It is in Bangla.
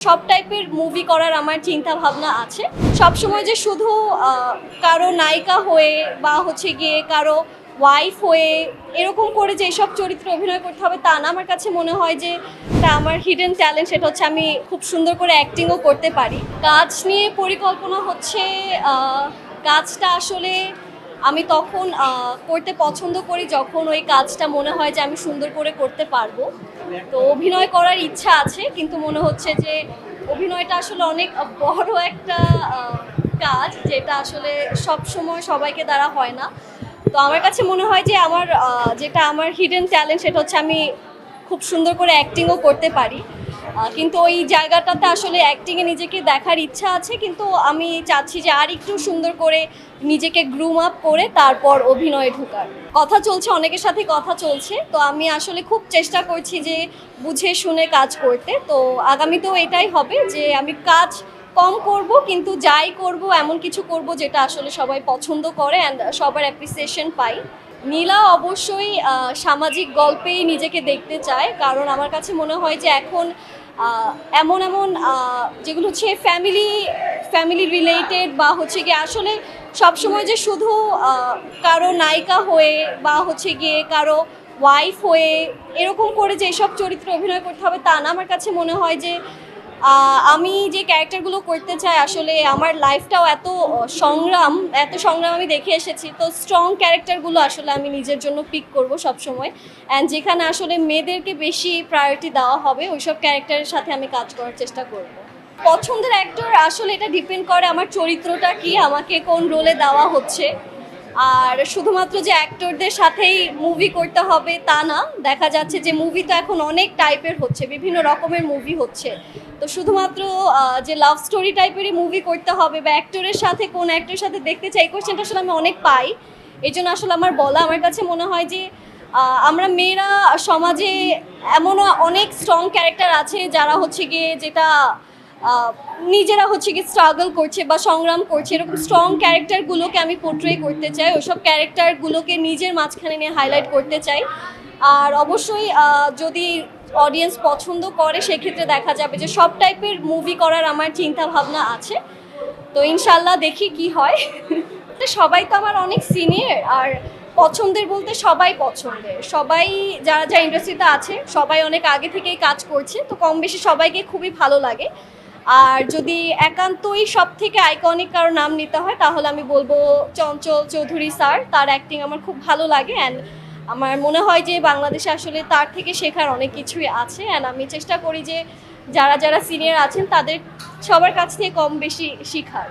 সব টাইপের মুভি করার আমার চিন্তা ভাবনা আছে। সবসময় যে শুধু কারো নায়িকা হয়ে বা হচ্ছে গিয়ে কারো ওয়াইফ হয়ে এরকম করে যে এসব চরিত্রে অভিনয় করতে হবে তা না। আমার কাছে মনে হয় যে এটা আমার হিডেন ট্যালেন্ট, সেটা হচ্ছে আমি খুব সুন্দর করে অ্যাক্টিংও করতে পারি। কাজ নিয়ে পরিকল্পনা হচ্ছে কাজটা আসলে আমি তখন করতে পছন্দ করি যখন ওই কাজটা মনে হয় যে আমি সুন্দর করে করতে পারবো। তো অভিনয় করার ইচ্ছা আছে, কিন্তু মনে হচ্ছে যে অভিনয়টা আসলে অনেক বড় একটা কাজ, যেটা আসলে সব সময় সবাইকে দ্বারা হয় না। তো আমার কাছে মনে হয় যে আমার যেটা আমার হিডেন ট্যালেন্ট, সেটা হচ্ছে আমি খুব সুন্দর করে অ্যাক্টিংও করতে পারি। কিন্তু ওই জায়গাটাতে আসলে অ্যাক্টিংয়ে নিজেকে দেখার ইচ্ছা আছে, কিন্তু আমি চাচ্ছি যে আর একটু সুন্দর করে নিজেকে গ্রুম আপ করে তারপর অভিনয়ে ঢোকার। কথা চলছে, অনেকের সাথে কথা চলছে, তো আমি আসলে খুব চেষ্টা করছি যে বুঝে শুনে কাজ করতে। তো আগামীতেও এটাই হবে যে আমি কাজ কম করব, কিন্তু যাই করব এমন কিছু করব যেটা আসলে সবাই পছন্দ করে অ্যান্ড সবার অ্যাপ্রিসিয়েশন পাই। নীলা অবশ্যই সামাজিক গল্পেই নিজেকে দেখতে চায়, কারণ আমার কাছে মনে হয় যে এখন এমন এমন যেগুলো হচ্ছে ফ্যামিলি রিলেটেড বা হচ্ছে গিয়ে আসলে সবসময় যে শুধু কারো নায়িকা হয়ে বা হচ্ছে গিয়ে কারো ওয়াইফ হয়ে এরকম করে যে এসব চরিত্রে অভিনয় করতে হবে তা না। আমার কাছে মনে হয় যে আমি যে ক্যারেক্টারগুলো করতে চাই, আসলে আমার লাইফটাও এত সংগ্রাম আমি দেখে এসেছি। তো স্ট্রং ক্যারেক্টারগুলো আসলে আমি নিজের জন্য পিক করব সবসময়, অ্যান্ড যেখানে আসলে মেয়েদেরকে বেশি প্রায়োরিটি দেওয়া হবে ওইসব ক্যারেক্টারের সাথে আমি কাজ করার চেষ্টা করব। পছন্দের অ্যাক্টর আসলে এটা ডিপেন্ড করে আমার চরিত্রটা কি, আমাকে কোন রোলে দেওয়া হচ্ছে। আর শুধুমাত্র যে অ্যাক্টরদের সাথেই মুভি করতে হবে তা না, দেখা যাচ্ছে যে মুভি তো এখন অনেক টাইপের হচ্ছে, বিভিন্ন রকমের মুভি হচ্ছে। তো শুধুমাত্র যে লাভ স্টোরি টাইপেরই মুভি করতে হবে বা অ্যাক্টরের সাথে কোন অ্যাক্টরের সাথে দেখতে চাই, এই কোয়েশ্চেনটা আসলে আমি অনেক পাই। এই জন্য আসলে আমার বলা, আমার কাছে মনে হয় যে আমরা মেয়েরা সমাজে এমন অনেক স্ট্রং ক্যারেক্টার আছে যারা হচ্ছে গিয়ে যেটা নিজেরা হচ্ছে কি স্ট্রাগল করছে বা সংগ্রাম করছে, এরকম স্ট্রং ক্যারেক্টারগুলোকে আমি পোর্ট্রে করতে চাই, ওইসব ক্যারেক্টারগুলোকে নিজের মাঝখানে নিয়ে হাইলাইট করতে চাই। আর অবশ্যই যদি অডিয়েন্স পছন্দ করে সেক্ষেত্রে দেখা যাবে যে সব টাইপের মুভি করার আমার চিন্তা ভাবনা আছে। তো ইনশাল্লাহ দেখি কি হয়। সবাই তো আমার অনেক সিনিয়র, আর পছন্দের বলতে সবাই পছন্দের, সবাই যারা যা ইন্ডাস্ট্রিতে আছে সবাই অনেক আগে থেকেই কাজ করছে, তো কম বেশি সবাইকে খুবই ভালো লাগে। আর যদি একান্তই সব থেকে আইকনিক কারো নাম নিতে হয় তাহলে আমি বলবো চঞ্চল চৌধুরী স্যার। তার অ্যাক্টিং আমার খুব ভালো লাগে, অ্যান্ড আমার মনে হয় যে বাংলাদেশে আসলে তার থেকে শেখার অনেক কিছুই আছে। অ্যান্ড আমি চেষ্টা করি যে যারা যারা সিনিয়র আছেন তাদের সবার কাছ থেকে কম বেশি শেখার।